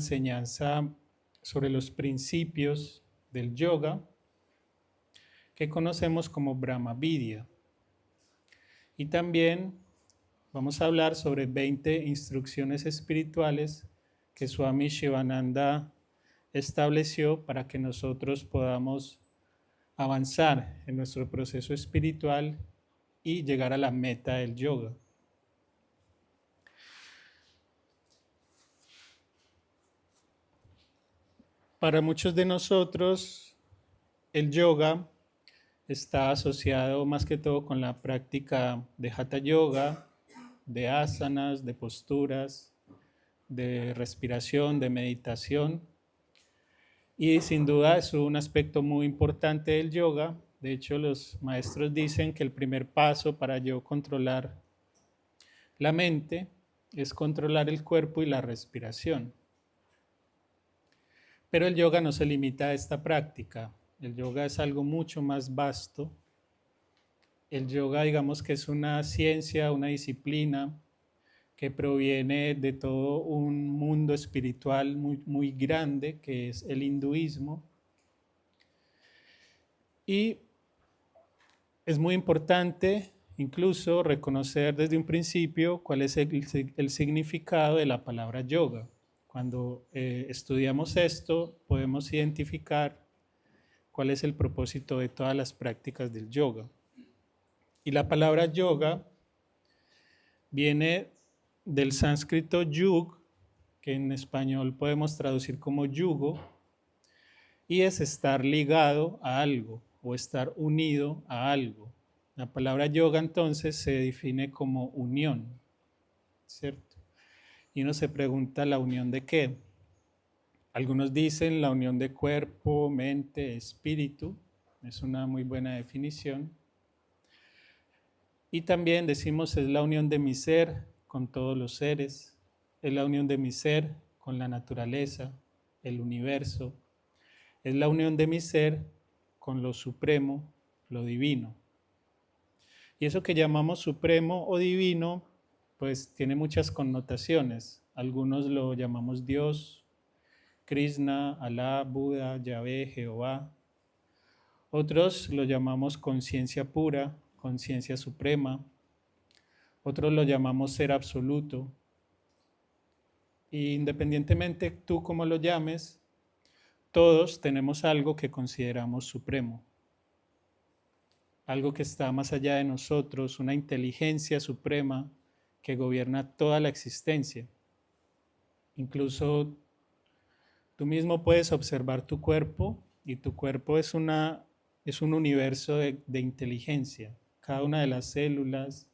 enseñanza sobre los principios del yoga que conocemos como Brahma Vidya. Y también vamos a hablar sobre 20 instrucciones espirituales que Swami Shivananda estableció para que nosotros podamos avanzar en nuestro proceso espiritual y llegar a la meta del yoga. Para muchos de nosotros, el yoga está asociado más que todo con la práctica de Hatha Yoga, de asanas, de posturas, de respiración, de meditación. Y sin duda es un aspecto muy importante del yoga. De hecho, los maestros dicen que el primer paso para yo controlar la mente es controlar el cuerpo y la respiración. Pero el yoga no se limita a esta práctica. El yoga es algo mucho más vasto. El yoga, digamos que es una ciencia, una disciplina que proviene de todo un mundo espiritual muy grande, que es el hinduismo. Y es muy importante incluso reconocer desde un principio cuál es el significado de la palabra yoga. Cuando estudiamos esto, podemos identificar cuál es el propósito de todas las prácticas del yoga. Y la palabra yoga viene del sánscrito yug, que en español podemos traducir como yugo, y es estar ligado a algo o estar unido a algo. La palabra yoga entonces se define como unión, ¿cierto? Y uno se pregunta, ¿la unión de qué? Algunos dicen la unión de cuerpo, mente, espíritu. Es una muy buena definición. Y también decimos es la unión de mi ser con todos los seres, es la unión de mi ser con la naturaleza, el universo, es la unión de mi ser con lo supremo, lo divino. Y eso que llamamos supremo o divino, pues tiene muchas connotaciones. Algunos lo llamamos Dios, Krishna, Alá, Buda, Yahvé, Jehová. Otros lo llamamos conciencia pura, conciencia suprema. Otros lo llamamos ser absoluto. Y independientemente tú cómo lo llames, todos tenemos algo que consideramos supremo. Algo que está más allá de nosotros, una inteligencia suprema que gobierna toda la existencia. Incluso tú mismo puedes observar tu cuerpo y tu cuerpo es un universo de inteligencia. Cada una de las células,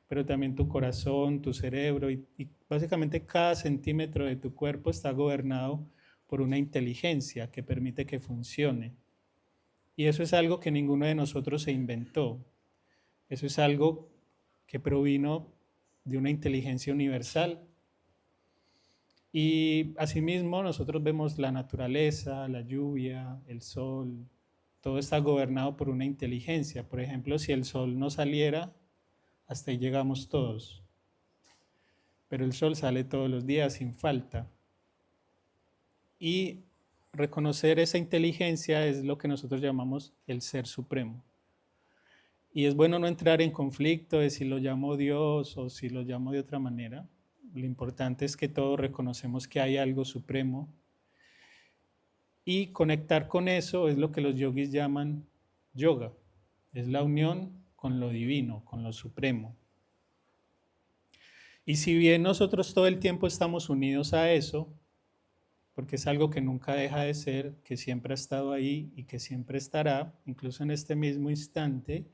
pero también tu corazón, tu cerebro y básicamente cada centímetro de tu cuerpo está gobernado por una inteligencia que permite que funcione. Y eso es algo que ninguno de nosotros se inventó. Eso es algo que provino de una inteligencia universal. Y asimismo nosotros vemos la naturaleza, la lluvia, el sol, todo está gobernado por una inteligencia. Por ejemplo, si el sol no saliera, hasta ahí llegamos todos. Pero el sol sale todos los días sin falta. Y reconocer esa inteligencia es lo que nosotros llamamos el ser supremo. Y es bueno no entrar en conflicto de si lo llamo Dios o si lo llamo de otra manera. Lo importante es que todos reconocemos que hay algo supremo. Y conectar con eso es lo que los yogis llaman yoga. Es la unión con lo divino, con lo supremo. Y si bien nosotros todo el tiempo estamos unidos a eso, porque es algo que nunca deja de ser, que siempre ha estado ahí y que siempre estará, incluso en este mismo instante,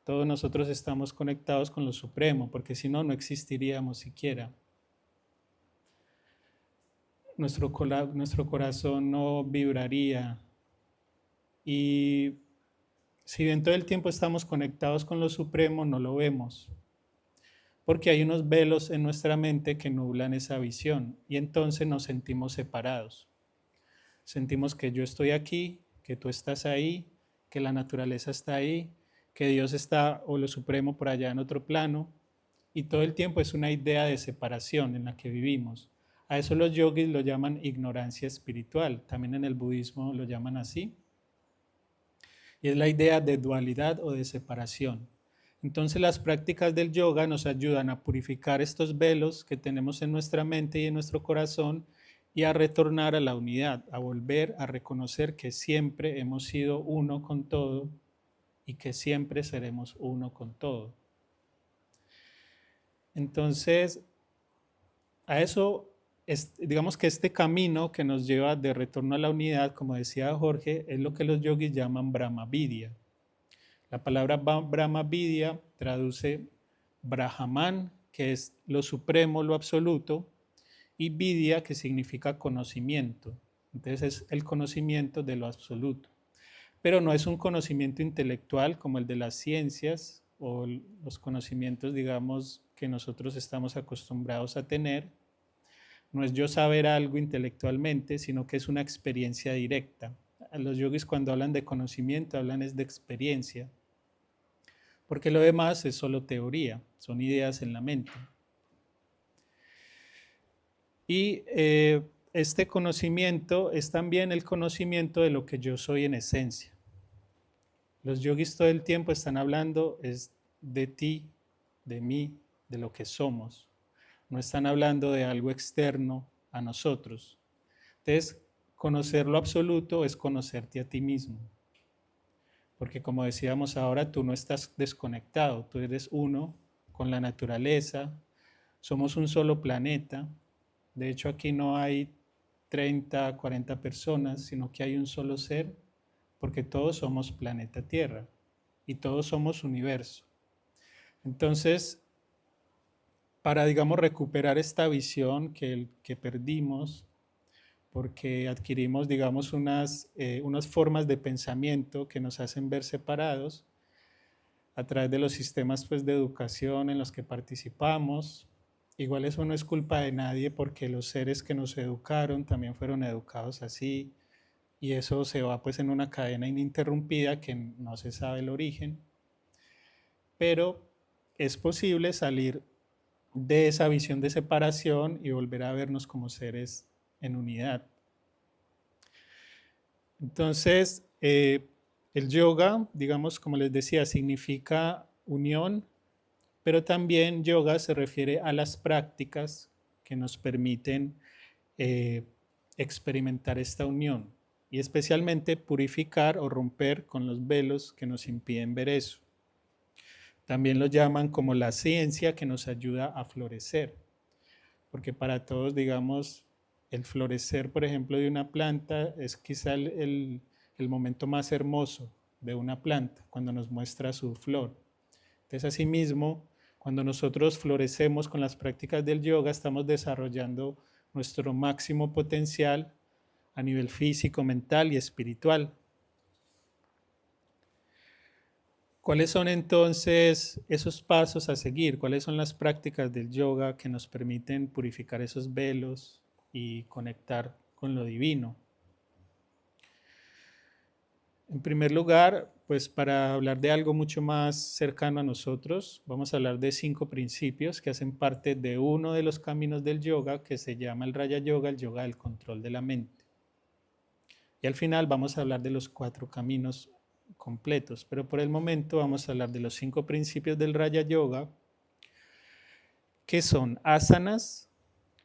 todos nosotros estamos conectados con lo supremo, porque si no, no existiríamos siquiera. Nuestro corazón no vibraría. Y si bien todo el tiempo estamos conectados con lo supremo, no lo vemos. Porque hay unos velos en nuestra mente que nublan esa visión y entonces nos sentimos separados. Sentimos que yo estoy aquí, que tú estás ahí, que la naturaleza está ahí, que Dios está o lo supremo por allá en otro plano y todo el tiempo es una idea de separación en la que vivimos. A eso los yogis lo llaman ignorancia espiritual, también en el budismo lo llaman así. Y es la idea de dualidad o de separación. Entonces las prácticas del yoga nos ayudan a purificar estos velos que tenemos en nuestra mente y en nuestro corazón y a retornar a la unidad, a volver a reconocer que siempre hemos sido uno con todo y que siempre seremos uno con todo. Entonces, a eso, digamos que este camino que nos lleva de retorno a la unidad, como decía Jorge, es lo que los yogis llaman Brahmavidya. La palabra Brahmavidya traduce Brahman, que es lo supremo, lo absoluto, y Vidya, que significa conocimiento. Entonces es el conocimiento de lo absoluto. Pero no es un conocimiento intelectual como el de las ciencias o los conocimientos, digamos, que nosotros estamos acostumbrados a tener. No es yo saber algo intelectualmente, sino que es una experiencia directa. Los yogis cuando hablan de conocimiento hablan es de experiencia, porque lo demás es solo teoría, son ideas en la mente. Y este conocimiento es también el conocimiento de lo que yo soy en esencia. Los yogis todo el tiempo están hablando es de ti, de mí, de lo que somos. No están hablando de algo externo a nosotros. Entonces, conocer lo absoluto es conocerte a ti mismo. Porque como decíamos ahora, tú no estás desconectado, tú eres uno con la naturaleza, somos un solo planeta. De hecho, aquí no hay 30, 40 personas, sino que hay un solo ser, porque todos somos planeta Tierra y todos somos universo. Entonces, para, digamos, recuperar esta visión que perdimos, porque adquirimos, digamos, unas formas de pensamiento que nos hacen ver separados a través de los sistemas pues, de educación en los que participamos. Igual eso no es culpa de nadie porque los seres que nos educaron también fueron educados así y eso se va pues en una cadena ininterrumpida que no se sabe el origen, pero es posible salir de esa visión de separación y volver a vernos como seres en unidad. Entonces, el yoga, digamos, como les decía, significa unión, pero también yoga se refiere a las prácticas que nos permiten eh, experimentar esta unión y especialmente purificar o romper con los velos que nos impiden ver eso. También lo llaman como la ciencia que nos ayuda a florecer, porque para todos, digamos, el florecer, por ejemplo, de una planta es quizá el momento más hermoso de una planta, cuando nos muestra su flor. Entonces, asimismo, cuando nosotros florecemos con las prácticas del yoga, estamos desarrollando nuestro máximo potencial a nivel físico, mental y espiritual. ¿Cuáles son entonces esos pasos a seguir? ¿Cuáles son las prácticas del yoga que nos permiten purificar esos velos y conectar con lo divino? En primer lugar, pues para hablar de algo mucho más cercano a nosotros, vamos a hablar de 5 principios que hacen parte de uno de los caminos del yoga que se llama el Raya Yoga, el yoga del control de la mente. Y al final vamos a hablar de los 4 caminos completos, pero por el momento vamos a hablar de los 5 principios del Raya Yoga, que son asanas,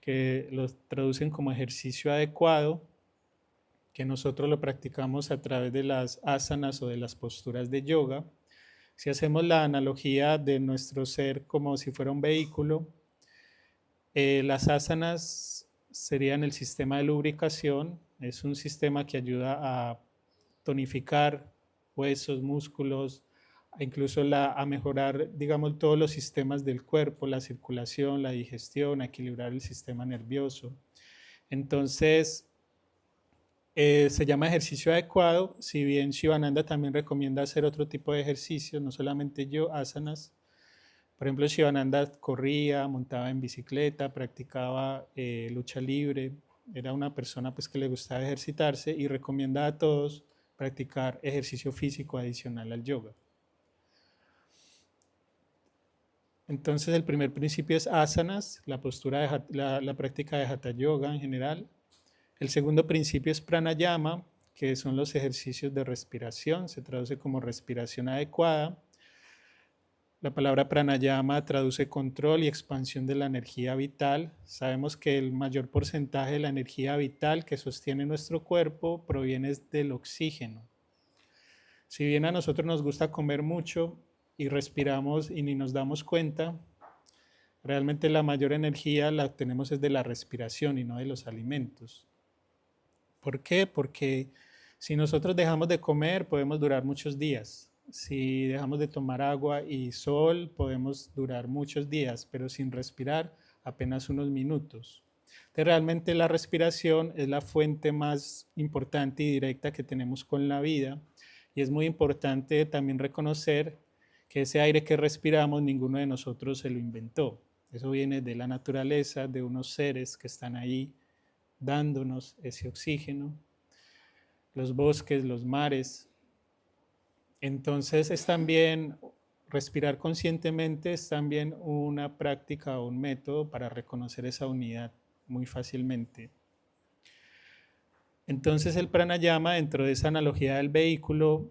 que los traducen como ejercicio adecuado, que nosotros lo practicamos a través de las asanas o de las posturas de yoga. Si hacemos la analogía de nuestro ser como si fuera un vehículo, las asanas serían el sistema de lubricación, es un sistema que ayuda a tonificar huesos, músculos, incluso a mejorar, digamos, todos los sistemas del cuerpo, la circulación, la digestión, a equilibrar el sistema nervioso. Entonces, se llama ejercicio adecuado, si bien Shivananda también recomienda hacer otro tipo de ejercicios, no solamente yo, asanas. Por ejemplo, Shivananda corría, montaba en bicicleta, practicaba lucha libre, era una persona pues, que le gustaba ejercitarse y recomienda a todos practicar ejercicio físico adicional al yoga. Entonces el primer principio es asanas, la postura la práctica de hatha yoga en general. El segundo principio es pranayama, que son los ejercicios de respiración, se traduce como respiración adecuada. La palabra pranayama traduce control y expansión de la energía vital. Sabemos que el mayor porcentaje de la energía vital que sostiene nuestro cuerpo proviene del oxígeno. Si bien a nosotros nos gusta comer mucho y respiramos y ni nos damos cuenta, realmente la mayor energía la obtenemos es de la respiración y no de los alimentos. ¿Por qué? Porque si nosotros dejamos de comer podemos durar muchos días. Si dejamos de tomar agua y sol podemos durar muchos días, pero sin respirar apenas unos minutos. Entonces, realmente la respiración es la fuente más importante y directa que tenemos con la vida y es muy importante también reconocer que ese aire que respiramos ninguno de nosotros se lo inventó. Eso viene de la naturaleza, de unos seres que están ahí dándonos ese oxígeno, los bosques, los mares. Entonces es también, respirar conscientemente es también una práctica o un método para reconocer esa unidad muy fácilmente. Entonces el pranayama, dentro de esa analogía del vehículo,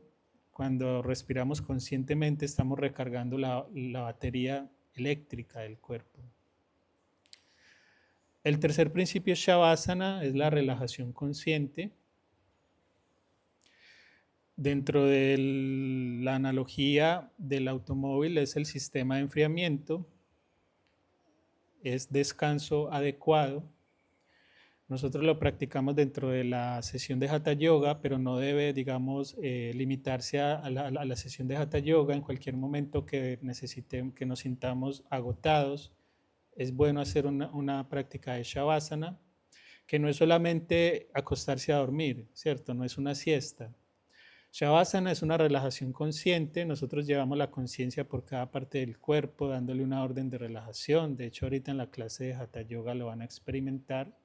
cuando respiramos conscientemente estamos recargando la batería eléctrica del cuerpo. El tercer principio es Shavasana, es la relajación consciente. Dentro de la analogía del automóvil es el sistema de enfriamiento, es descanso adecuado. Nosotros lo practicamos dentro de la sesión de Hatha Yoga, pero no debe, digamos, limitarse a la sesión de Hatha Yoga. En cualquier momento que necesitemos, que nos sintamos agotados, es bueno hacer una práctica de Shavasana, que no es solamente acostarse a dormir, ¿cierto? No es una siesta. Shavasana es una relajación consciente. Nosotros llevamos la conciencia por cada parte del cuerpo, dándole una orden de relajación. De hecho, ahorita en la clase de Hatha Yoga lo van a experimentar.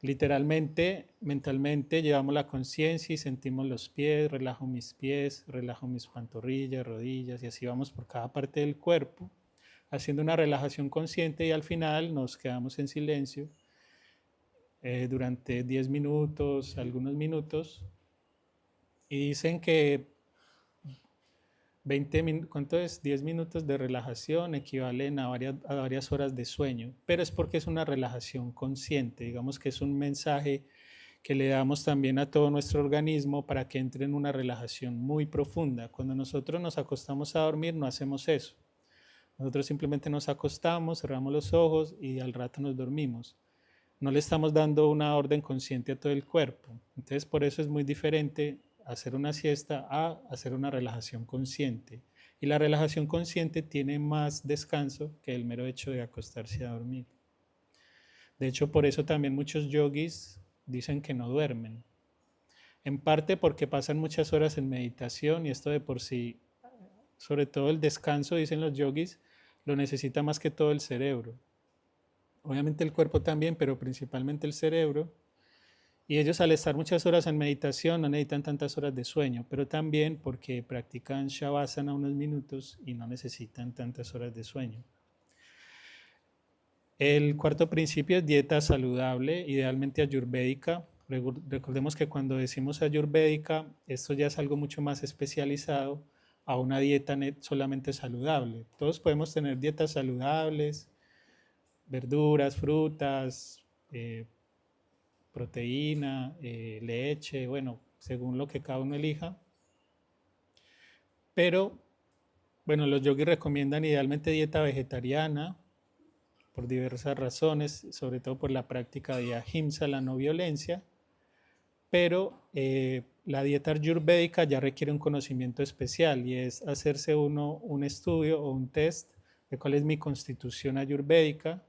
Literalmente, mentalmente, llevamos la conciencia y sentimos los pies, relajo mis pantorrillas, rodillas, y así vamos por cada parte del cuerpo, haciendo una relajación consciente y al final nos quedamos en silencio durante 10 minutos, algunos minutos, y dicen que 20 ¿cuánto es? 10 minutos de relajación equivalen a varias horas de sueño, pero es porque es una relajación consciente, digamos que es un mensaje que le damos también a todo nuestro organismo para que entre en una relajación muy profunda. Cuando nosotros nos acostamos a dormir no hacemos eso. Nosotros simplemente nos acostamos, cerramos los ojos y al rato nos dormimos. No le estamos dando una orden consciente a todo el cuerpo. Entonces por eso es muy diferente hacer una siesta a hacer una relajación consciente. Y la relajación consciente tiene más descanso que el mero hecho de acostarse a dormir. De hecho, por eso también muchos yogis dicen que no duermen. En parte porque pasan muchas horas en meditación y esto de por sí, sobre todo el descanso, dicen los yogis, lo necesita más que todo el cerebro. Obviamente el cuerpo también, pero principalmente el cerebro. Y ellos al estar muchas horas en meditación no necesitan tantas horas de sueño, pero también porque practican Shavasana unos minutos y no necesitan tantas horas de sueño. El cuarto principio es dieta saludable, idealmente ayurvédica. Recordemos que cuando decimos ayurvédica, esto ya es algo mucho más especializado a una dieta solamente saludable. Todos podemos tener dietas saludables, verduras, frutas, proteína, leche, bueno, según lo que cada uno elija. Pero, bueno, los yogis recomiendan idealmente dieta vegetariana por diversas razones, sobre todo por la práctica de ahimsa, la no violencia, pero la dieta ayurvédica ya requiere un conocimiento especial y es hacerse uno un estudio o un test de cuál es mi constitución ayurvédica.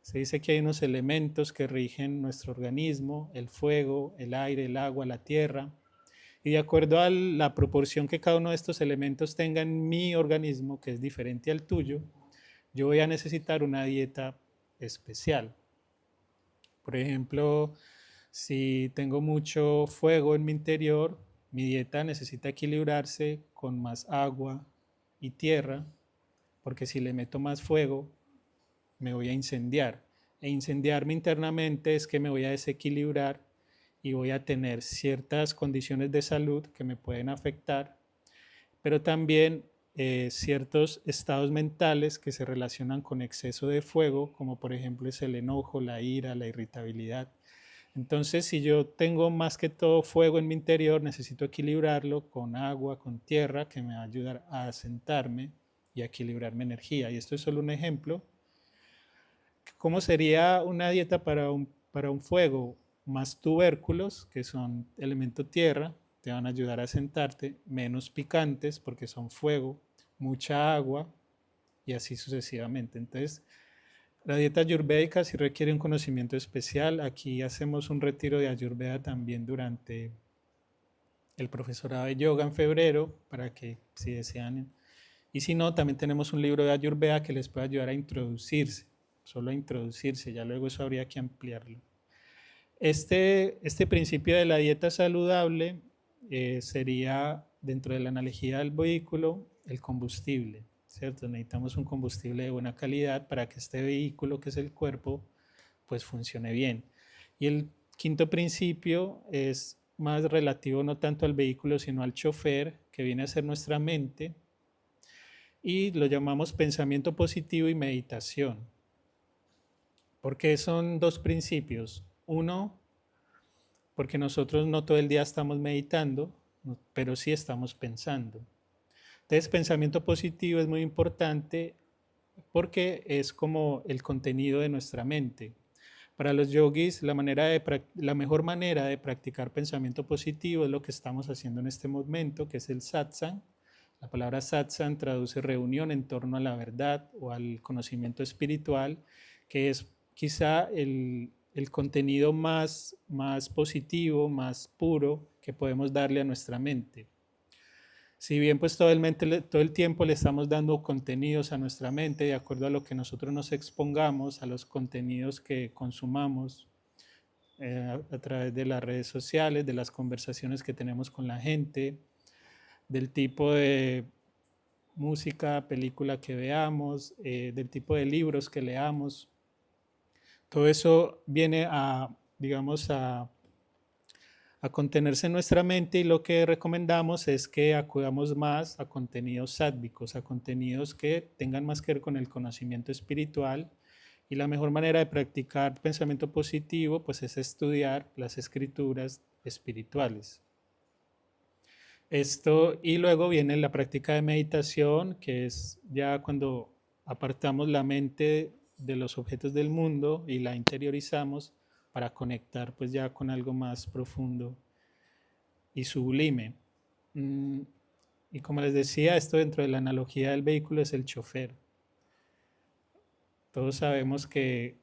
Se dice que hay unos elementos que rigen nuestro organismo, el fuego, el aire, el agua, la tierra, y de acuerdo a la proporción que cada uno de estos elementos tenga en mi organismo, que es diferente al tuyo, yo voy a necesitar una dieta especial. Por ejemplo, si tengo mucho fuego en mi interior, mi dieta necesita equilibrarse con más agua y tierra. porque si le meto más fuego, me voy a incendiar. E incendiarme internamente es que me voy a desequilibrar y voy a tener ciertas condiciones de salud que me pueden afectar, pero también ciertos estados mentales que se relacionan con exceso de fuego, como por ejemplo es el enojo, la ira, la irritabilidad. Entonces, si yo tengo más que todo fuego en mi interior, necesito equilibrarlo con agua, con tierra, que me va a ayudar a asentarme y a equilibrar mi energía. Y esto es solo un ejemplo. ¿Cómo sería una dieta para un fuego? Más tubérculos, que son elemento tierra, te van a ayudar a sentarte, menos picantes, porque son fuego, mucha agua y así sucesivamente. Entonces, la dieta ayurvédica sí requiere un conocimiento especial. Aquí hacemos un retiro de ayurveda también durante el profesorado de yoga en febrero, para que si desean. Y si no, también tenemos un libro de ayurveda que les puede ayudar a introducirse, solo a introducirse, ya luego eso habría que ampliarlo. Este principio de la dieta saludable sería, dentro de la analogía del vehículo, el combustible, ¿cierto? Necesitamos un combustible de buena calidad para que este vehículo, que es el cuerpo, pues funcione bien. Y el quinto principio es más relativo no tanto al vehículo, sino al chofer, que viene a ser nuestra mente, y lo llamamos pensamiento positivo y meditación. Porque son dos principios. Uno, porque nosotros no todo el día estamos meditando, pero sí estamos pensando. Entonces, pensamiento positivo es muy importante porque es como el contenido de nuestra mente. Para los yogis, la mejor manera de practicar pensamiento positivo es lo que estamos haciendo en este momento, que es el satsang. La palabra satsang traduce reunión en torno a la verdad o al conocimiento espiritual, que es quizá el contenido más positivo, más puro que podemos darle a nuestra mente. Si bien pues todo el tiempo le estamos dando contenidos a nuestra mente de acuerdo a lo que nosotros nos expongamos, a los contenidos que consumamos a través de las redes sociales, de las conversaciones que tenemos con la gente, del tipo de música, película que veamos, del tipo de libros que leamos. Todo eso viene digamos, a contenerse en nuestra mente, y lo que recomendamos es que acudamos más a contenidos sádvicos, a contenidos que tengan más que ver con el conocimiento espiritual. Y la mejor manera de practicar pensamiento positivo pues es estudiar las escrituras espirituales. Y luego viene la práctica de meditación, que es ya cuando apartamos la mente de los objetos del mundo y la interiorizamos para conectar pues ya con algo más profundo y sublime. Y como les decía, esto dentro de la analogía del vehículo es el chofer. Todos sabemos que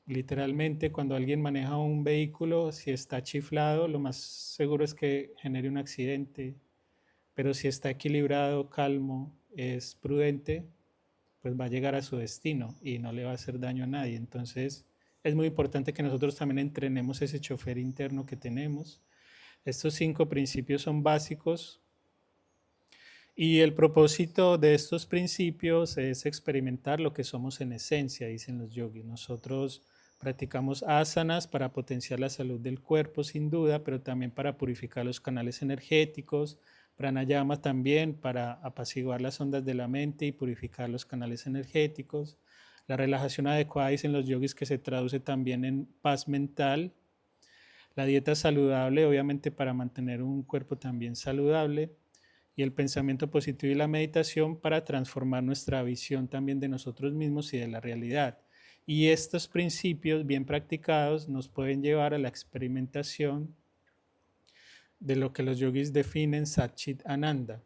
literalmente cuando alguien maneja un vehículo, si está chiflado, lo más seguro es que genere un accidente, pero si está equilibrado, calmo, es prudente, pues va a llegar a su destino y no le va a hacer daño a nadie. Entonces es muy importante que nosotros también entrenemos ese chofer interno que tenemos. Estos 5 principios son básicos y el propósito de estos principios es experimentar lo que somos en esencia, dicen los yogis. Nosotros practicamos asanas para potenciar la salud del cuerpo, sin duda, pero también para purificar los canales energéticos, pranayama también para apaciguar las ondas de la mente y purificar los canales energéticos. La relajación adecuada, dicen los yogis, que se traduce también en paz mental. La dieta saludable, obviamente, para mantener un cuerpo también saludable, y el pensamiento positivo y la meditación para transformar nuestra visión también de nosotros mismos y de la realidad. Y estos principios bien practicados nos pueden llevar a la experimentación de lo que los yogis definen Satchit Ananda.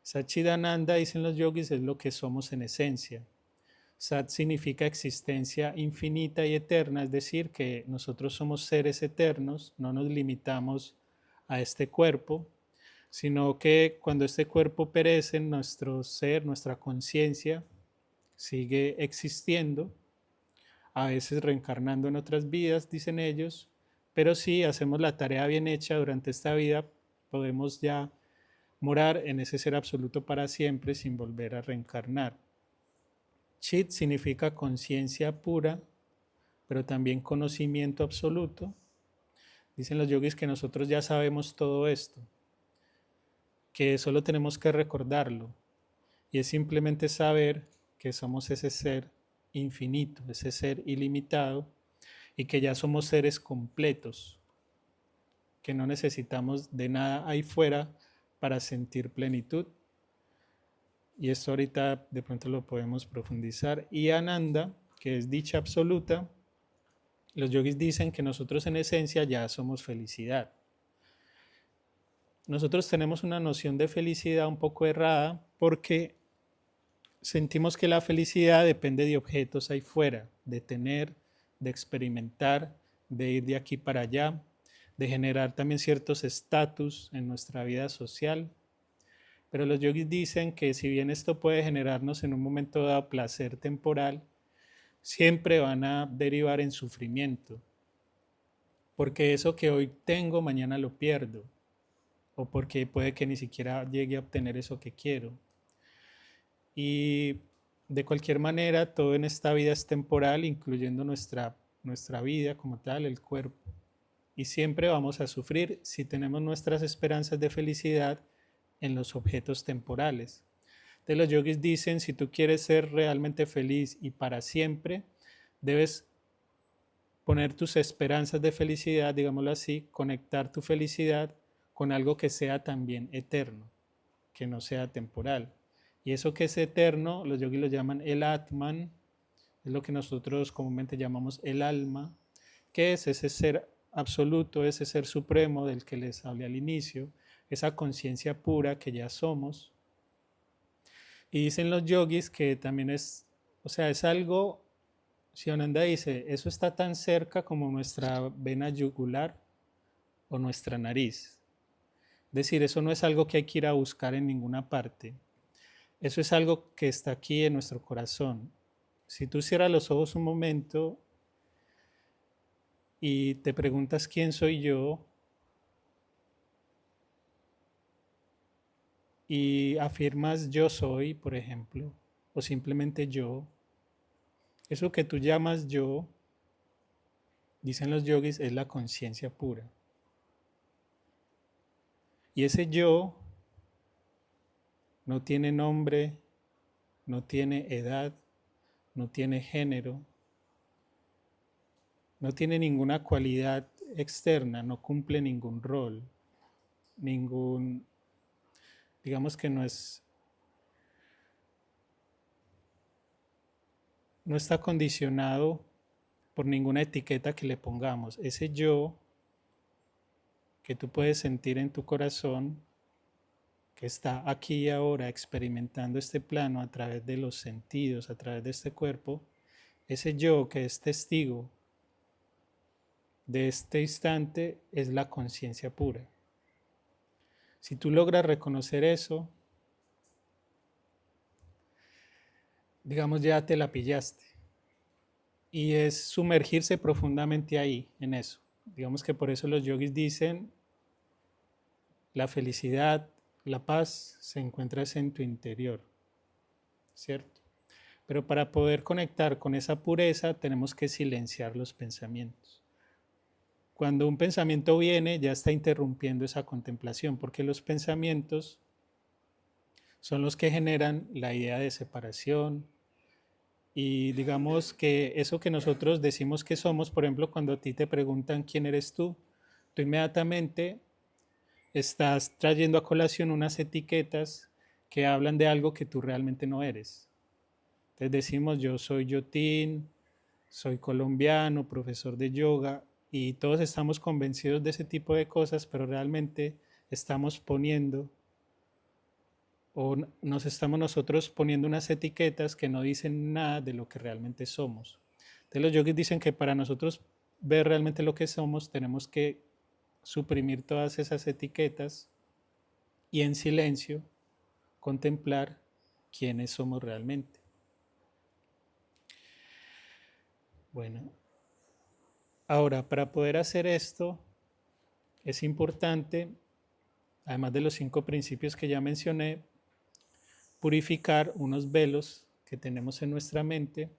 Satchit Ananda, dicen los yogis, es lo que somos en esencia. Sat significa existencia infinita y eterna, es decir, que nosotros somos seres eternos, no nos limitamos a este cuerpo, sino que cuando este cuerpo perece, nuestro ser, nuestra conciencia sigue existiendo, a veces reencarnando en otras vidas, dicen ellos, pero si hacemos la tarea bien hecha durante esta vida, podemos ya morar en ese ser absoluto para siempre sin volver a reencarnar. Chit significa conciencia pura, pero también conocimiento absoluto. Dicen los yogis que nosotros ya sabemos todo esto, que solo tenemos que recordarlo. Y es simplemente saber que somos ese ser infinito, ese ser ilimitado, y que ya somos seres completos, que no necesitamos de nada ahí fuera para sentir plenitud. Y esto ahorita de pronto lo podemos profundizar. Y Ananda, que es dicha absoluta, los yogis dicen que nosotros en esencia ya somos felicidad. Nosotros tenemos una noción de felicidad un poco errada porque sentimos que la felicidad depende de objetos ahí fuera, de tener, de experimentar, de ir de aquí para allá, de generar también ciertos estatus en nuestra vida social. Pero los yogis dicen que si bien esto puede generarnos en un momento dado placer temporal, siempre van a derivar en sufrimiento. Porque eso que hoy tengo, mañana lo pierdo. O porque puede que ni siquiera llegue a obtener eso que quiero. Y de cualquier manera, todo en esta vida es temporal, incluyendo nuestra vida como tal, el cuerpo. Y siempre vamos a sufrir si tenemos nuestras esperanzas de felicidad en los objetos temporales. De los yogis dicen, si tú quieres ser realmente feliz y para siempre, debes poner tus esperanzas de felicidad, digámoslo así, conectar tu felicidad con algo que sea también eterno, que no sea temporal. Y eso que es eterno, los yogis lo llaman el Atman, es lo que nosotros comúnmente llamamos el alma, que es ese ser absoluto, ese ser supremo del que les hablé al inicio, esa conciencia pura que ya somos. Y dicen los yogis que también es, o sea, es algo, Sivananda dice, eso está tan cerca como nuestra vena yugular o nuestra nariz. Es decir, eso no es algo que hay que ir a buscar en ninguna parte. Eso es algo que está aquí en nuestro corazón. Si tú cierras los ojos un momento y te preguntas quién soy yo y afirmas yo soy, por ejemplo, o simplemente yo, eso que tú llamas yo, dicen los yogis, es la conciencia pura. Y ese yo no tiene nombre, no tiene edad, no tiene género, no tiene ninguna cualidad externa, no cumple ningún rol, ningún, digamos que no está condicionado por ninguna etiqueta que le pongamos. Ese yo que tú puedes sentir en tu corazón, que está aquí y ahora experimentando este plano a través de los sentidos, a través de este cuerpo, ese yo que es testigo de este instante es la conciencia pura. Si tú logras reconocer eso, digamos ya te la pillaste. Y es sumergirse profundamente ahí, en eso. Digamos que por eso los yogis dicen, la felicidad, la paz se encuentra en tu interior, ¿cierto? Pero para poder conectar con esa pureza tenemos que silenciar los pensamientos. Cuando un pensamiento viene ya está interrumpiendo esa contemplación, porque los pensamientos son los que generan la idea de separación y digamos que eso que nosotros decimos que somos, por ejemplo, cuando a ti te preguntan quién eres tú inmediatamente estás trayendo a colación unas etiquetas que hablan de algo que tú realmente no eres. Entonces decimos yo soy Yotin, soy colombiano, profesor de yoga y todos estamos convencidos de ese tipo de cosas, pero realmente estamos poniendo o nos estamos nosotros poniendo unas etiquetas que no dicen nada de lo que realmente somos. Entonces los yogis dicen que para nosotros ver realmente lo que somos tenemos que suprimir todas esas etiquetas y en silencio contemplar quiénes somos realmente. Bueno, ahora para poder hacer esto es importante, además de los 5 principios que ya mencioné, purificar unos velos que tenemos en nuestra mente.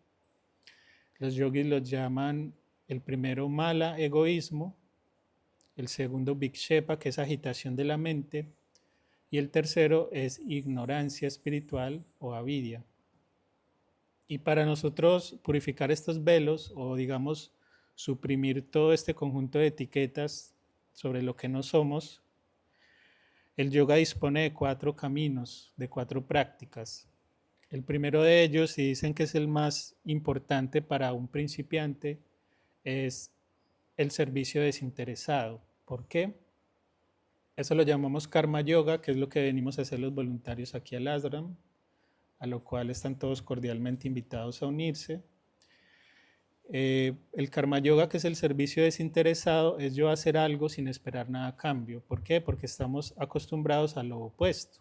Los yogis los llaman el primero mala, egoísmo, el segundo vikshepa, que es agitación de la mente, y el tercero es ignorancia espiritual o avidya. Y para nosotros purificar estos velos o digamos suprimir todo este conjunto de etiquetas sobre lo que no somos, el yoga dispone de 4 caminos, de 4 prácticas. El primero de ellos, y dicen que es el más importante para un principiante, es el servicio desinteresado. ¿Por qué? Eso lo llamamos karma yoga, que es lo que venimos a hacer los voluntarios aquí al ashram, a lo cual están todos cordialmente invitados a unirse. El karma yoga, que es el servicio desinteresado, es yo hacer algo sin esperar nada a cambio. ¿Por qué? Porque estamos acostumbrados a lo opuesto.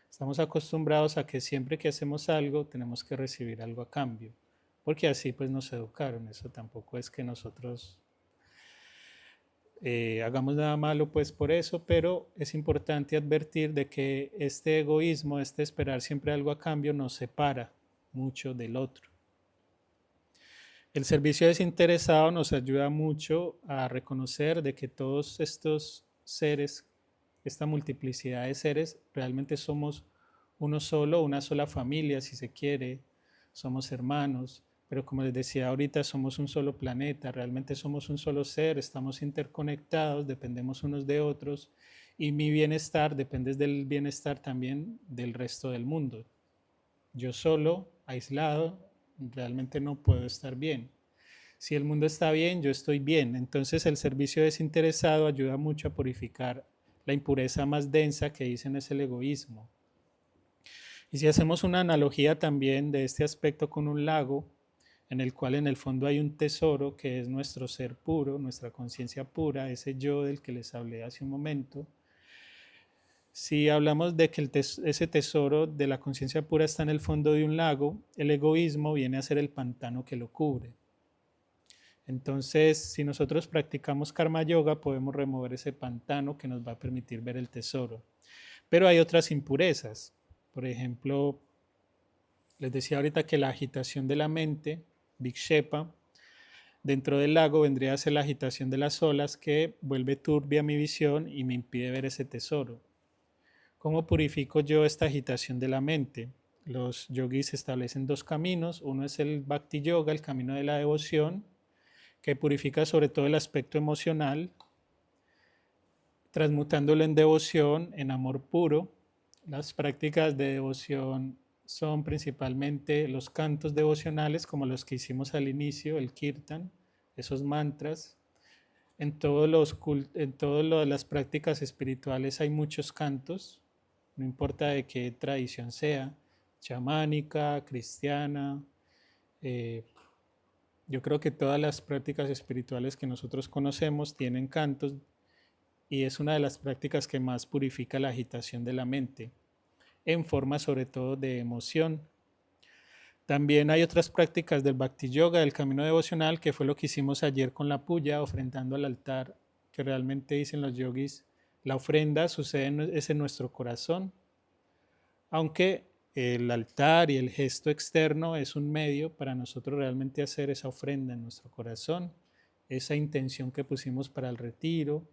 Estamos acostumbrados a que siempre que hacemos algo tenemos que recibir algo a cambio, porque así pues nos educaron. Eso tampoco es que nosotros hagamos nada malo pues por eso, pero es importante advertir de que este egoísmo, este esperar siempre algo a cambio, nos separa mucho del otro. El servicio desinteresado nos ayuda mucho a reconocer de que todos estos seres, esta multiplicidad de seres, realmente somos uno solo, una sola familia, si se quiere, somos hermanos, pero como les decía ahorita, somos un solo planeta, realmente somos un solo ser, estamos interconectados, dependemos unos de otros, y mi bienestar depende del bienestar también del resto del mundo. Yo solo, aislado, realmente no puedo estar bien. Si el mundo está bien, yo estoy bien. Entonces el servicio desinteresado ayuda mucho a purificar la impureza más densa que dicen es el egoísmo. Y si hacemos una analogía también de este aspecto con un lago, en el cual en el fondo hay un tesoro que es nuestro ser puro, nuestra conciencia pura, ese yo del que les hablé hace un momento. Si hablamos de que ese tesoro de la conciencia pura está en el fondo de un lago, el egoísmo viene a ser el pantano que lo cubre. Entonces, si nosotros practicamos karma yoga, podemos remover ese pantano que nos va a permitir ver el tesoro. Pero hay otras impurezas. Por ejemplo, les decía ahorita que la agitación de la mente, vikshepa, dentro del lago vendría a ser la agitación de las olas que vuelve turbia mi visión y me impide ver ese tesoro. ¿Cómo purifico yo esta agitación de la mente? Los yogis establecen 2 caminos. Uno es el bhakti yoga, el camino de la devoción, que purifica sobre todo el aspecto emocional, transmutándolo en devoción, en amor puro. Las prácticas de devoción son principalmente los cantos devocionales, como los que hicimos al inicio, el kirtan, esos mantras. En todas las prácticas espirituales hay muchos cantos, no importa de qué tradición sea, chamánica, cristiana. Yo creo que todas las prácticas espirituales que nosotros conocemos tienen cantos y es una de las prácticas que más purifica la agitación de la mente, en forma sobre todo de emoción. También hay otras prácticas del Bhakti Yoga, del camino devocional, que fue lo que hicimos ayer con la puya, ofrendando al altar, que realmente dicen los yogis, la ofrenda sucede es en nuestro corazón, aunque el altar y el gesto externo es un medio para nosotros realmente hacer esa ofrenda en nuestro corazón, esa intención que pusimos para el retiro.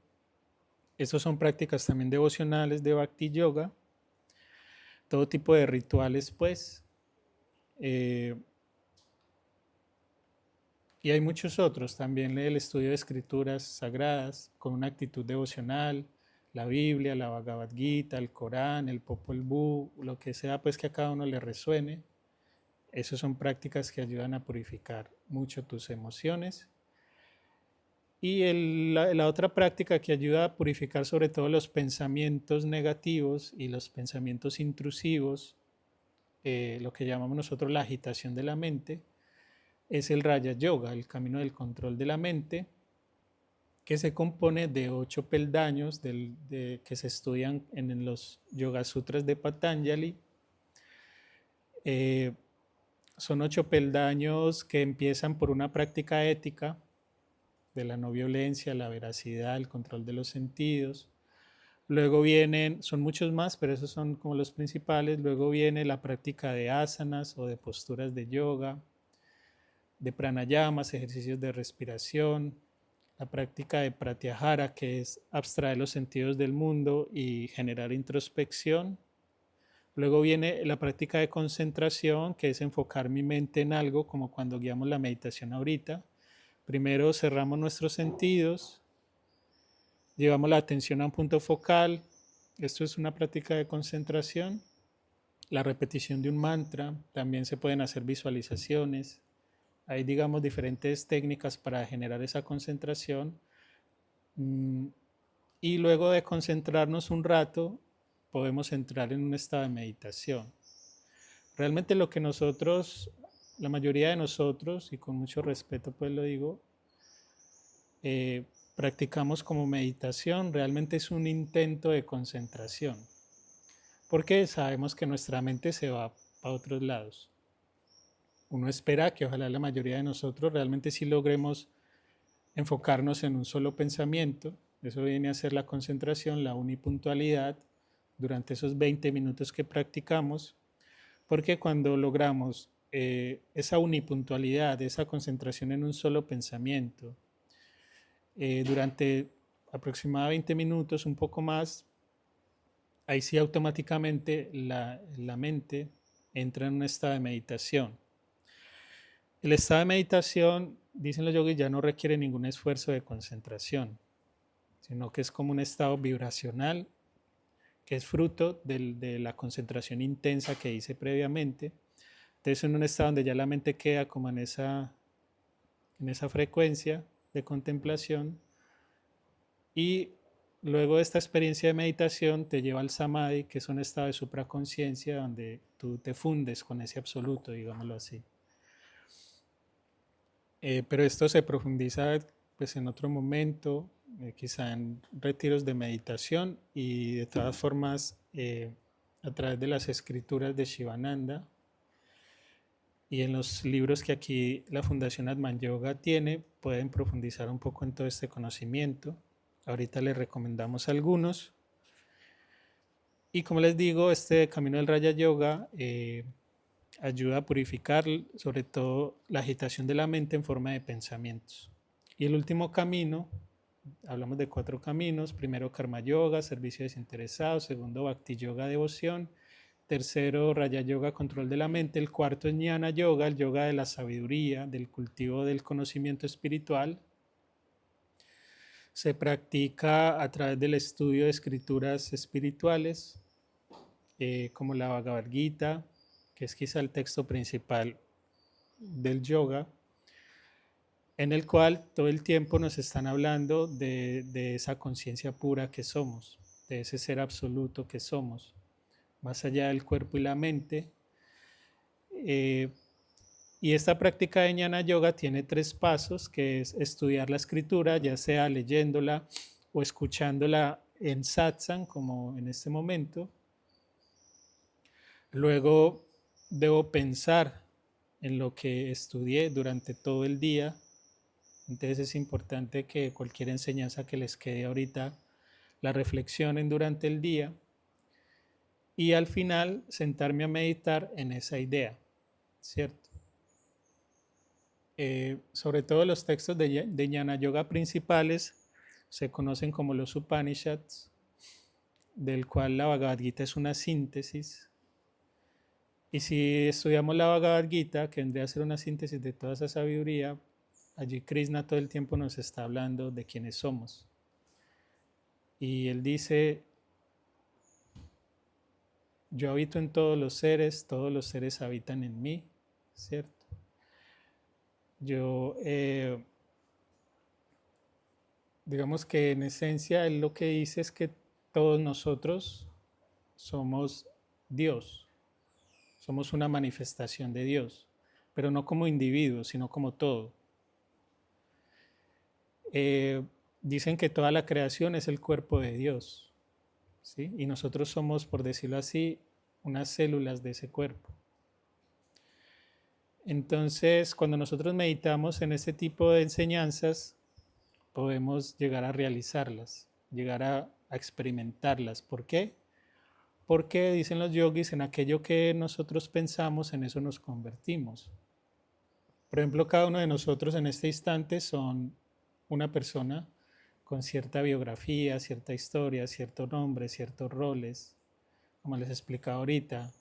Esas son prácticas también devocionales de Bhakti Yoga, todo tipo de rituales pues. Y hay muchos otros, también el estudio de escrituras sagradas con una actitud devocional, la Biblia, la Bhagavad Gita, el Corán, el Popol Vuh, lo que sea pues que a cada uno le resuene. Esas son prácticas que ayudan a purificar mucho tus emociones. Y la otra práctica que ayuda a purificar sobre todo los pensamientos negativos y los pensamientos intrusivos, lo que llamamos nosotros la agitación de la mente, es el Raya Yoga, el camino del control de la mente, que se compone de 8 peldaños que se estudian en los Yoga Sutras de Patanjali. Son 8 peldaños que empiezan por una práctica ética de la no violencia, la veracidad, el control de los sentidos. Luego vienen, son muchos más, pero esos son como los principales. Luego viene la práctica de asanas o de posturas de yoga, de pranayamas, ejercicios de respiración, la práctica de pratyahara, que es abstraer los sentidos del mundo y generar introspección. Luego viene la práctica de concentración, que es enfocar mi mente en algo, como cuando guiamos la meditación ahorita. Primero cerramos nuestros sentidos, llevamos la atención a un punto focal. Esto es una práctica de concentración. La repetición de un mantra, también se pueden hacer visualizaciones. Hay, digamos, diferentes técnicas para generar esa concentración. Y luego de concentrarnos un rato, podemos entrar en un estado de meditación. Realmente lo que nosotros, la mayoría de nosotros, y con mucho respeto pues lo digo, practicamos como meditación, realmente es un intento de concentración, porque sabemos que nuestra mente se va para otros lados. Uno espera que ojalá la mayoría de nosotros realmente sí logremos enfocarnos en un solo pensamiento. Eso viene a ser la concentración, la unipuntualidad durante esos 20 minutos que practicamos, porque cuando logramos esa unipuntualidad, esa concentración en un solo pensamiento, durante aproximadamente 20 minutos, un poco más, ahí sí automáticamente la mente entra en un estado de meditación. El estado de meditación, dicen los yogis, ya no requiere ningún esfuerzo de concentración, sino que es como un estado vibracional que es fruto de la concentración intensa que hice previamente. Entonces, en un estado donde ya la mente queda como en esa frecuencia de contemplación, y luego de esta experiencia de meditación te lleva al samadhi, que es un estado de supraconciencia donde tú te fundes con ese absoluto, digámoslo así. Pero esto se profundiza pues en otro momento, quizá en retiros de meditación, y de todas formas a través de las escrituras de Shivananda y en los libros que aquí la Fundación Atman Yoga tiene, pueden profundizar un poco en todo este conocimiento. Ahorita les recomendamos algunos. Y como les digo, este camino del Raya Yoga ayuda a purificar sobre todo la agitación de la mente en forma de pensamientos. Y el último camino, hablamos de 4 caminos: primero Karma Yoga, servicio desinteresado; segundo Bhakti Yoga, devoción; tercero Raya Yoga, control de la mente; el cuarto es Jnana Yoga, el yoga de la sabiduría, del cultivo del conocimiento espiritual. Se practica a través del estudio de escrituras espirituales, como la Bhagavad Gita, que es quizá el texto principal del yoga, en el cual todo el tiempo nos están hablando de esa conciencia pura que somos, de ese ser absoluto que somos, más allá del cuerpo y la mente. Y esta práctica de Jnana Yoga tiene 3 pasos, que es estudiar la escritura, ya sea leyéndola o escuchándola en satsang, como en este momento. Luego debo pensar en lo que estudié durante todo el día. Entonces es importante que cualquier enseñanza que les quede ahorita la reflexionen durante el día, y al final sentarme a meditar en esa idea, ¿cierto? Sobre todo los textos de Jnana Yoga principales se conocen como los Upanishads, del cual la Bhagavad Gita es una síntesis. Y si estudiamos la Bhagavad Gita, que vendría a ser una síntesis de toda esa sabiduría, allí Krishna todo el tiempo nos está hablando de quiénes somos. Y él dice: yo habito en todos los seres habitan en mí, ¿cierto? Yo, digamos que en esencia él lo que dice es que todos nosotros somos Dios, somos una manifestación de Dios, pero no como individuos, sino como todo. Dicen que toda la creación es el cuerpo de Dios, ¿sí? Y nosotros somos, por decirlo así, unas células de ese cuerpo. Entonces, cuando nosotros meditamos en este tipo de enseñanzas, podemos llegar a realizarlas. llegar a experimentarlas. ¿Por qué? Porque dicen los yogis, en aquello que nosotros pensamos, en eso nos convertimos. Por ejemplo, cada uno de nosotros en este instante son una persona con cierta biografía, cierta historia, cierto nombre, ciertos roles, como les explicaba ahorita,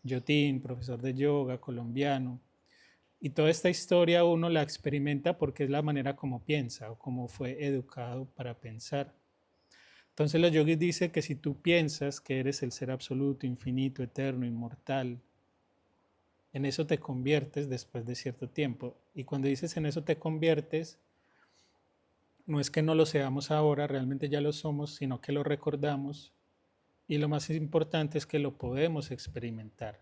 Yotin, profesor de yoga, colombiano. Y toda esta historia uno la experimenta porque es la manera como piensa o como fue educado para pensar. Entonces los yogis dicen que si tú piensas que eres el ser absoluto, infinito, eterno, inmortal, en eso te conviertes después de cierto tiempo. Y cuando dices en eso te conviertes, no es que no lo seamos ahora, realmente ya lo somos, sino que lo recordamos. Y lo más importante es que lo podemos experimentar.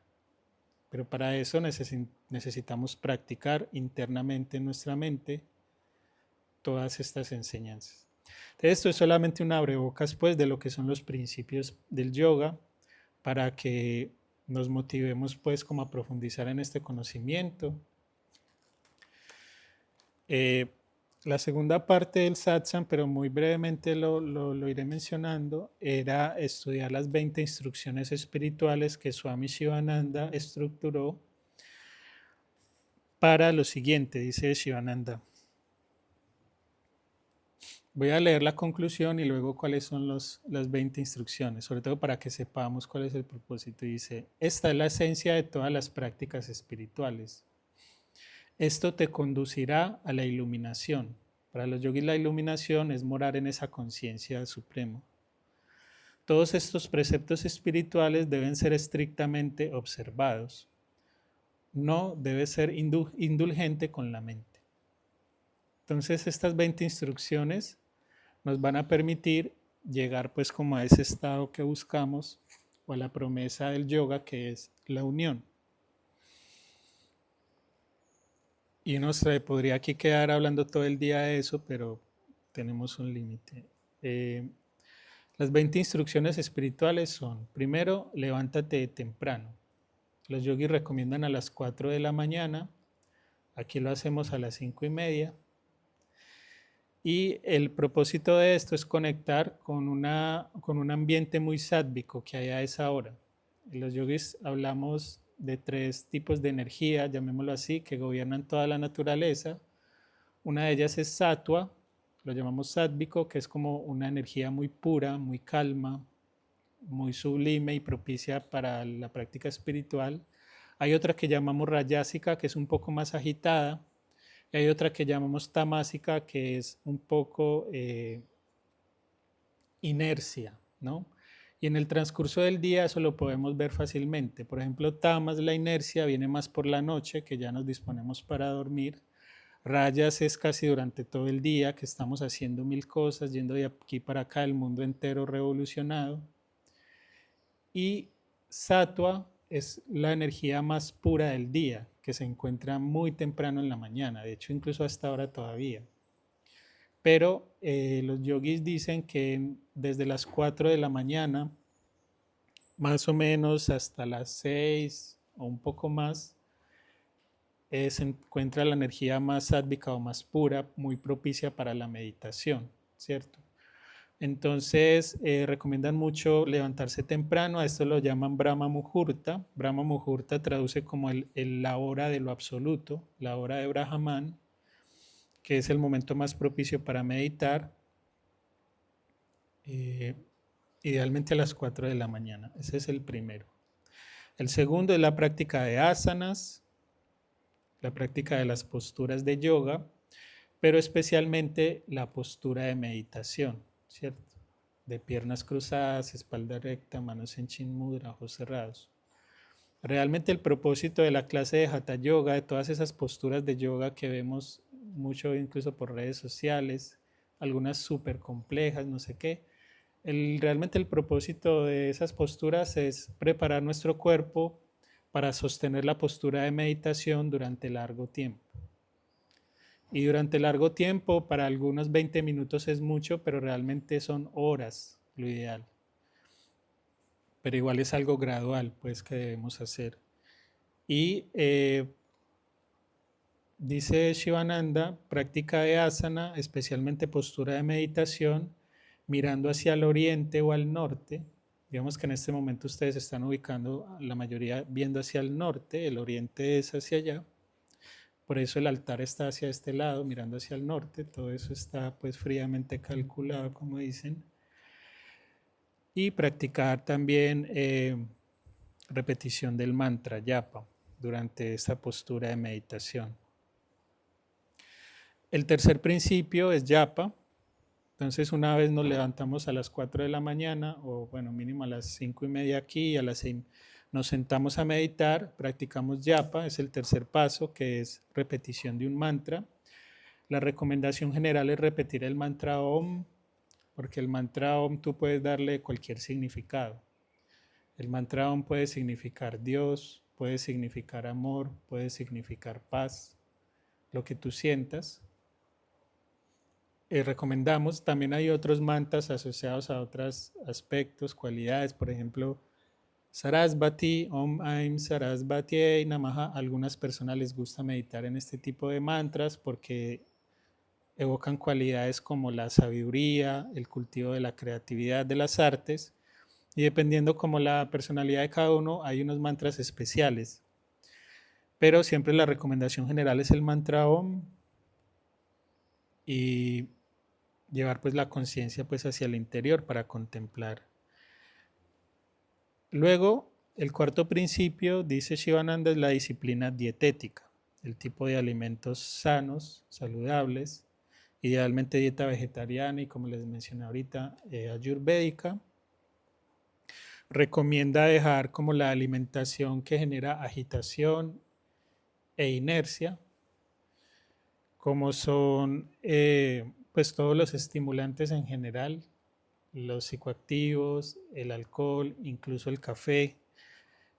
Pero para eso necesitamos practicar internamente en nuestra mente todas estas enseñanzas. Entonces, esto es solamente un abrebocas pues, de lo que son los principios del yoga para que nos motivemos pues como a profundizar en este conocimiento. La segunda parte del satsang, pero muy brevemente lo iré mencionando, era estudiar las 20 instrucciones espirituales que Swami Shivananda estructuró para lo siguiente, dice Shivananda. Voy a leer la conclusión y luego cuáles son las 20 instrucciones, sobre todo para que sepamos cuál es el propósito. Dice, esta es la esencia de todas las prácticas espirituales. Esto te conducirá a la iluminación. Para los yogis la iluminación es morar en esa conciencia suprema. Todos estos preceptos espirituales deben ser estrictamente observados. No debe ser indulgente con la mente. Entonces estas 20 instrucciones nos van a permitir llegar pues como a ese estado que buscamos o a la promesa del yoga que es la unión. Y uno se podría aquí quedar hablando todo el día de eso, pero tenemos un límite. Las 20 instrucciones espirituales son, primero, levántate temprano. Los yogis recomiendan a las 4 de la mañana, aquí lo hacemos a las 5:30. Y el propósito de esto es conectar con un ambiente muy sádvico que hay a esa hora. En los yogis hablamos de 3 tipos de energía, llamémoslo así, que gobiernan toda la naturaleza. Una de ellas es sattva, lo llamamos sádvico, que es como una energía muy pura, muy calma, muy sublime y propicia para la práctica espiritual. Hay otra que llamamos rayásica, que es un poco más agitada, y hay otra que llamamos tamásica, que es un poco inercia, ¿no? Y en el transcurso del día eso lo podemos ver fácilmente. Por ejemplo, tamas, la inercia, viene más por la noche, que ya nos disponemos para dormir. Rayas es casi durante todo el día, que estamos haciendo mil cosas, yendo de aquí para acá, el mundo entero revolucionado. Y sattva es la energía más pura del día, que se encuentra muy temprano en la mañana, de hecho incluso hasta ahora todavía. Pero los yogis dicen que desde las 4 de la mañana, más o menos hasta las 6 o un poco más, se encuentra la energía más sádvica o más pura, muy propicia para la meditación, ¿cierto? Entonces, recomiendan mucho levantarse temprano, a esto lo llaman Brahma Muhurta. Brahma Muhurta traduce como la hora de lo absoluto, la hora de Brahman, que es el momento más propicio para meditar, idealmente a las 4 de la mañana. Ese es el primero. El segundo es la práctica de asanas, la práctica de las posturas de yoga, pero especialmente la postura de meditación, ¿cierto? De piernas cruzadas, espalda recta, manos en chin mudra, ojos cerrados. Realmente el propósito de la clase de Hatha Yoga, de todas esas posturas de yoga que vemos mucho incluso por redes sociales, algunas súper complejas, no sé qué, realmente el propósito de esas posturas es preparar nuestro cuerpo para sostener la postura de meditación durante largo tiempo. Y durante largo tiempo, para algunos 20 minutos es mucho, pero realmente son horas lo ideal. Pero igual es algo gradual, pues, que debemos hacer. Y dice Shivananda, práctica de asana, especialmente postura de meditación, mirando hacia el oriente o al norte. Digamos que en este momento ustedes están ubicando, la mayoría viendo hacia el norte, el oriente es hacia allá. Por eso el altar está hacia este lado, mirando hacia el norte. Todo eso está pues fríamente calculado, como dicen. Y practicar también repetición del mantra japa durante esta postura de meditación. El tercer principio es japa. Entonces una vez nos levantamos a las 4 de la mañana, o bueno, mínimo a las 5:30 aquí, y a las 6 nos sentamos a meditar, practicamos japa, es el tercer paso, que es repetición de un mantra. La recomendación general es repetir el mantra Om, porque el mantra Om tú puedes darle cualquier significado. El mantra Om puede significar Dios, puede significar amor, puede significar paz, lo que tú sientas. Recomendamos, también hay otros mantras asociados a otros aspectos, cualidades, por ejemplo, Sarasvati, Om Aim Sarasvati Namaha. A algunas personas les gusta meditar en este tipo de mantras porque evocan cualidades como la sabiduría, el cultivo de la creatividad, de las artes, y dependiendo como la personalidad de cada uno, hay unos mantras especiales. Pero siempre la recomendación general es el mantra Om y llevar pues la conciencia pues hacia el interior para contemplar. Luego, el cuarto principio, dice Shivananda, es la disciplina dietética, el tipo de alimentos sanos, saludables, idealmente dieta vegetariana y como les mencioné ahorita, ayurvédica. Recomienda dejar como la alimentación que genera agitación e inercia, como son pues todos los estimulantes en general, los psicoactivos, el alcohol, incluso el café,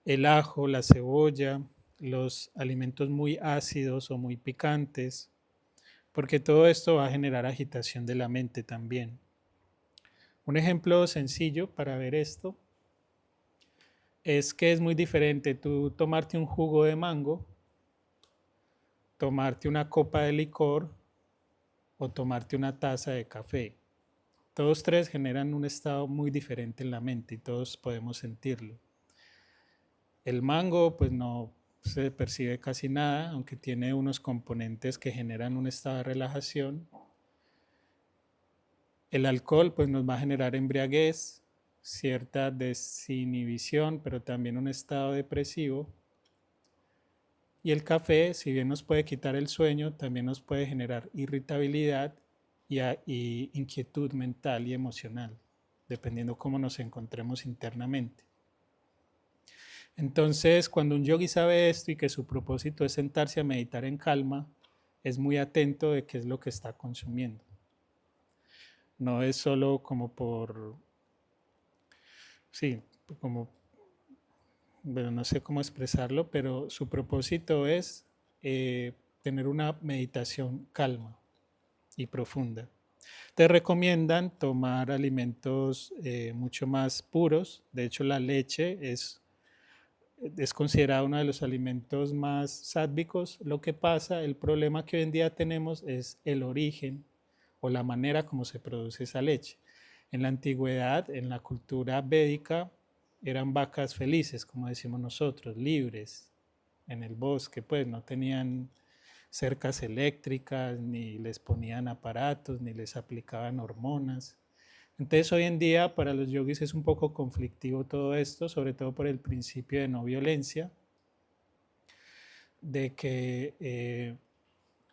el ajo, la cebolla, los alimentos muy ácidos o muy picantes, porque todo esto va a generar agitación de la mente también. Un ejemplo sencillo para ver esto es que es muy diferente tú tomarte un jugo de mango, tomarte una copa de licor o tomarte una taza de café. Todos tres generan un estado muy diferente en la mente y todos podemos sentirlo. El mango pues no se percibe casi nada, aunque tiene unos componentes que generan un estado de relajación. El alcohol pues nos va a generar embriaguez, cierta desinhibición, pero también un estado depresivo. Y el café, si bien nos puede quitar el sueño, también nos puede generar irritabilidad y inquietud mental y emocional, dependiendo cómo nos encontremos internamente. Entonces, cuando un yogi sabe esto y que su propósito es sentarse a meditar en calma, es muy atento de qué es lo que está consumiendo. No es solo como sí, como, bueno, no sé cómo expresarlo, pero su propósito es tener una meditación calma y profunda. Te recomiendan tomar alimentos mucho más puros. De hecho, la leche es considerada uno de los alimentos más sádvicos. Lo que pasa, el problema que hoy en día tenemos es el origen o la manera como se produce esa leche. En la antigüedad, en la cultura védica, eran vacas felices, como decimos nosotros, libres en el bosque, pues no tenían cercas eléctricas, ni les ponían aparatos, ni les aplicaban hormonas. Entonces hoy en día para los yogis es un poco conflictivo todo esto, sobre todo por el principio de no violencia, de que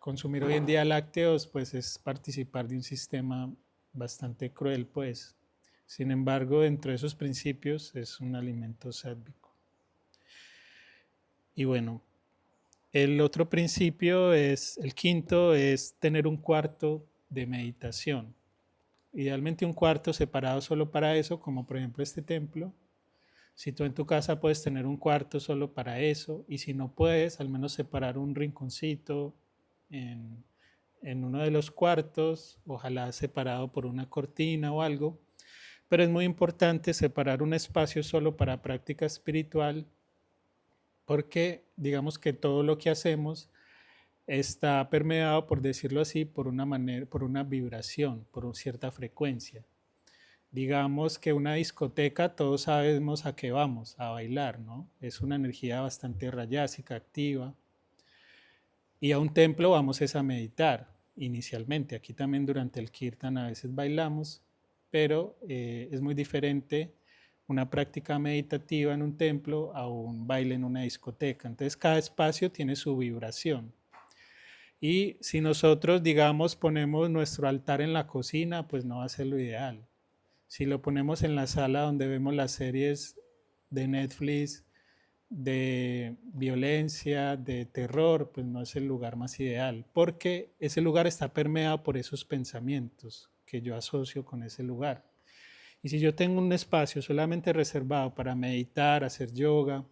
consumir hoy en día lácteos pues es participar de un sistema bastante cruel pues. Sin embargo, dentro de esos principios es un alimento sádvico. Y bueno, el otro principio es, el quinto, es tener un cuarto de meditación. Idealmente un cuarto separado solo para eso, como por ejemplo este templo. Si tú en tu casa puedes tener un cuarto solo para eso, y si no puedes, al menos separar un rinconcito en uno de los cuartos, ojalá separado por una cortina o algo. Pero es muy importante separar un espacio solo para práctica espiritual, porque digamos que todo lo que hacemos está permeado, por decirlo así, por una manera, por una vibración, por una cierta frecuencia. digamos que una discoteca, todos sabemos a qué vamos, a bailar, ¿no? Es una energía bastante rayásica, activa. Y a un templo vamos es a meditar inicialmente. Aquí también durante el kirtan a veces bailamos, pero es muy diferente una práctica meditativa en un templo a un baile en una discoteca. Entonces cada espacio tiene su vibración. Y si nosotros, digamos, ponemos nuestro altar en la cocina, pues no va a ser lo ideal. Si lo ponemos en la sala donde vemos las series de Netflix, de violencia, de terror, pues no es el lugar más ideal, porque ese lugar está permeado por esos pensamientos que yo asocio con ese lugar. Y si yo tengo un espacio solamente reservado para meditar, hacer yoga,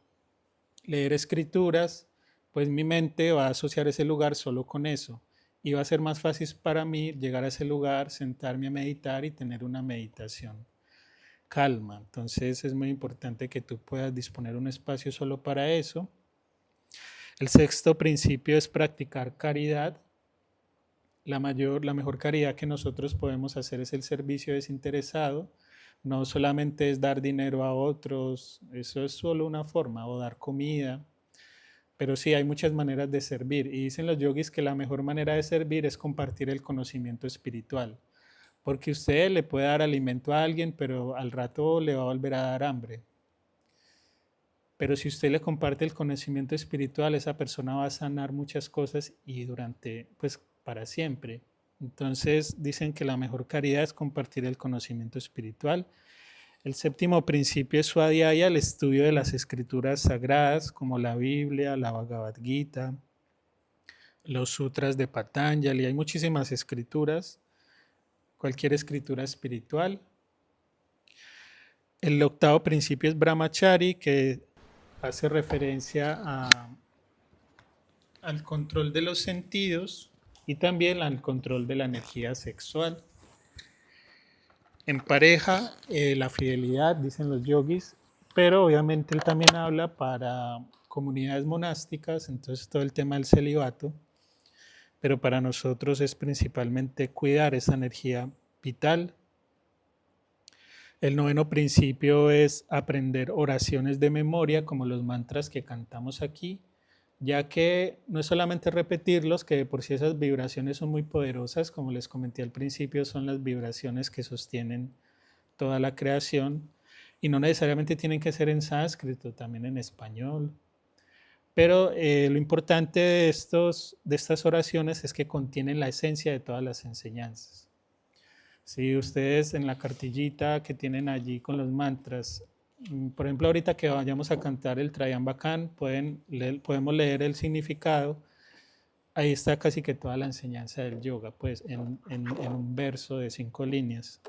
leer escrituras, pues mi mente va a asociar ese lugar solo con eso. Y va a ser más fácil para mí llegar a ese lugar, sentarme a meditar y tener una meditación calma. Entonces es muy importante que tú puedas disponer un espacio solo para eso. El sexto principio es practicar caridad. La mejor caridad que nosotros podemos hacer es el servicio desinteresado. No solamente es dar dinero a otros, eso es solo una forma, o dar comida, pero sí hay muchas maneras de servir. Y dicen los yogis que la mejor manera de servir es compartir el conocimiento espiritual, porque usted le puede dar alimento a alguien, pero al rato le va a volver a dar hambre. Pero si usted le comparte el conocimiento espiritual, esa persona va a sanar muchas cosas y durante, pues para siempre. Entonces dicen que la mejor caridad es compartir el conocimiento espiritual. El séptimo principio es Swadhyaya, el estudio de las escrituras sagradas como la Biblia, la Bhagavad Gita, los sutras de Patanjali. Hay muchísimas escrituras, cualquier escritura espiritual. El octavo principio es Brahmachari, que hace referencia al control de los sentidos y también al control de la energía sexual. En pareja, la fidelidad, dicen los yogis, pero obviamente él también habla para comunidades monásticas, entonces todo el tema del celibato, pero para nosotros es principalmente cuidar esa energía vital. El noveno principio es aprender oraciones de memoria, como los mantras que cantamos aquí, ya que no es solamente repetirlos, que de por sí esas vibraciones son muy poderosas, como les comenté al principio, son las vibraciones que sostienen toda la creación, y no necesariamente tienen que ser en sánscrito, también en español. Pero lo importante de estas oraciones es que contienen la esencia de todas las enseñanzas. Si ustedes en la cartillita que tienen allí con los mantras, por ejemplo, ahorita que vayamos a cantar el Trayambakam, podemos leer el significado. Ahí está casi que toda la enseñanza del yoga, pues en un verso de 5 líneas.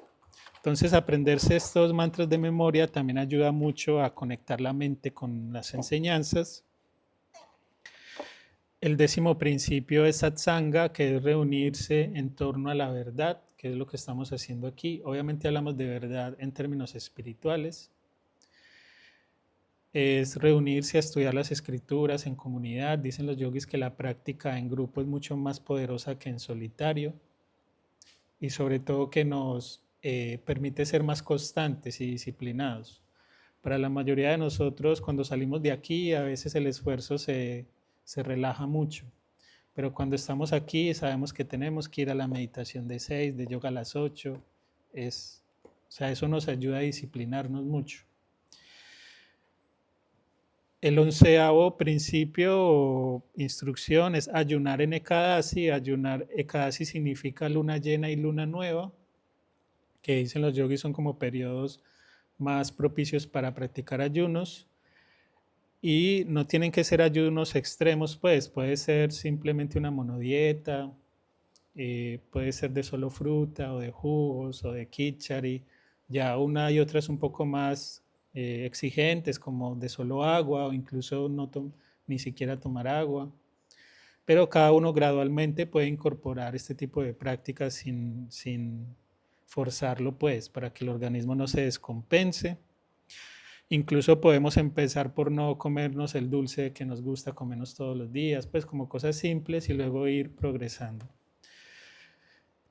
Entonces, aprenderse estos mantras de memoria también ayuda mucho a conectar la mente con las enseñanzas. El décimo principio es satsanga, que es reunirse en torno a la verdad, que es lo que estamos haciendo aquí. Obviamente hablamos de verdad en términos espirituales. Es reunirse a estudiar las escrituras en comunidad. Dicen los yogis que la práctica en grupo es mucho más poderosa que en solitario y sobre todo que nos permite ser más constantes y disciplinados. Para la mayoría de nosotros, cuando salimos de aquí, a veces el esfuerzo se relaja mucho. Pero cuando estamos aquí, sabemos que tenemos que ir a la meditación de 6, de yoga a las 8. O sea, eso nos ayuda a disciplinarnos mucho. El 11º principio o instrucción es ayunar en Ekadasi. Ayunar, Ekadasi significa luna llena y luna nueva, que dicen los yogis son como periodos más propicios para practicar ayunos. Y no tienen que ser ayunos extremos, pues puede ser simplemente una monodieta, puede ser de solo fruta o de jugos o de kichari. Ya una y otras un poco más exigentes, como de solo agua o incluso ni siquiera tomar agua. Pero cada uno gradualmente puede incorporar este tipo de prácticas sin forzarlo, pues, para que el organismo no se descompense. Incluso podemos empezar por no comernos el dulce que nos gusta comernos todos los días, pues como cosas simples y luego ir progresando.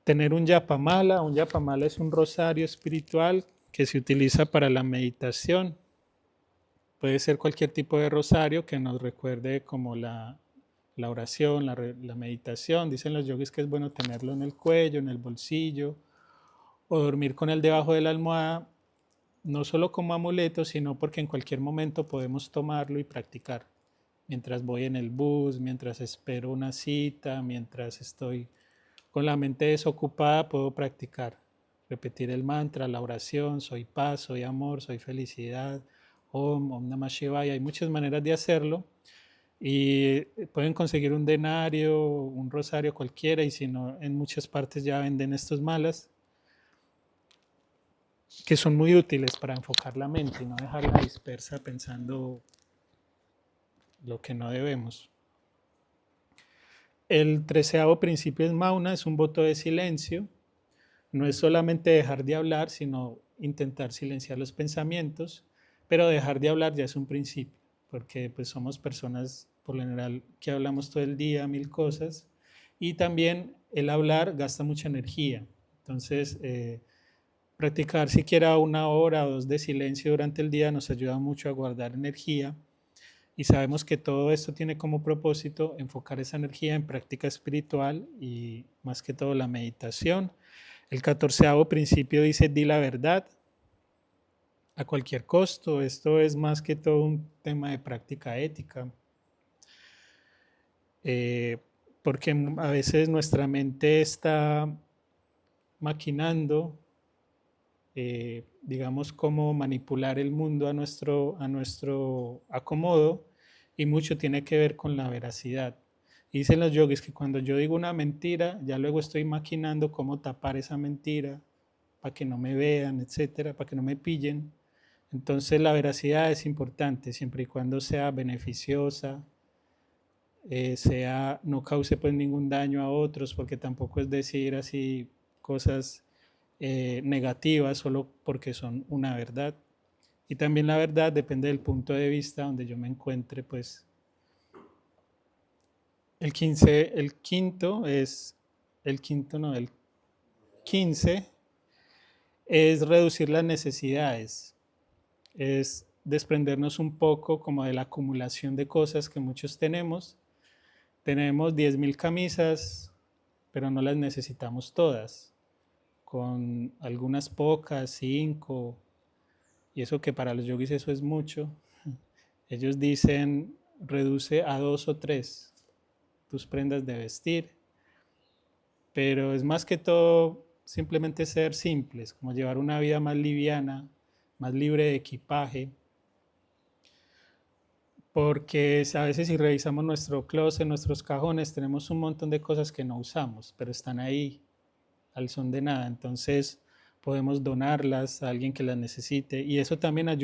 Tener un yapamala es un rosario espiritual que se utiliza para la meditación. Puede ser cualquier tipo de rosario que nos recuerde como la oración, la meditación. Dicen los yogis que es bueno tenerlo en el cuello, en el bolsillo, o dormir con él debajo de la almohada, no solo como amuleto, sino porque en cualquier momento podemos tomarlo y practicar. Mientras voy en el bus, mientras espero una cita, mientras estoy con la mente desocupada, puedo practicar. Repetir el mantra, la oración, soy paz, soy amor, soy felicidad, Om Namah Shivaya. Hay muchas maneras de hacerlo y pueden conseguir un denario, un rosario cualquiera, y si no, en muchas partes ya venden estos malas que son muy útiles para enfocar la mente y no dejarla dispersa pensando lo que no debemos. El 13º principio es Mauna, es un voto de silencio. No es solamente dejar de hablar, sino intentar silenciar los pensamientos, pero dejar de hablar ya es un principio, porque pues somos personas por lo general que hablamos todo el día, mil cosas, y también el hablar gasta mucha energía. Entonces, practicar siquiera 1 hora o 2 de silencio durante el día nos ayuda mucho a guardar energía y sabemos que todo esto tiene como propósito enfocar esa energía en práctica espiritual y más que todo la meditación. El 14º principio dice, di la verdad a cualquier costo. Esto es más que todo un tema de práctica ética. Porque a veces nuestra mente está maquinando, digamos, cómo manipular el mundo a nuestro acomodo, y mucho tiene que ver con la veracidad. Y dicen los yogis que cuando yo digo una mentira, ya luego estoy maquinando cómo tapar esa mentira para que no me vean, etcétera, para que no me pillen. Entonces la veracidad es importante siempre y cuando sea beneficiosa, no cause pues ningún daño a otros, porque tampoco es decir así cosas negativas solo porque son una verdad. Y también la verdad depende del punto de vista donde yo me encuentre, pues. El 15, el quinto es, el quinto no, el 15 es reducir las necesidades, es desprendernos un poco como de la acumulación de cosas que muchos tenemos. Tenemos 10.000 camisas, pero no las necesitamos todas. Con algunas pocas, 5, y eso que para los yogis eso es mucho. Ellos dicen, reduce a 2 o 3 tus prendas de vestir, pero es más que todo simplemente ser simples, como llevar una vida más liviana, más libre de equipaje, porque a veces si revisamos nuestro closet, nuestros cajones, tenemos un montón de cosas que no usamos, pero están ahí al son de nada, entonces podemos donarlas a alguien que las necesite y eso también ayuda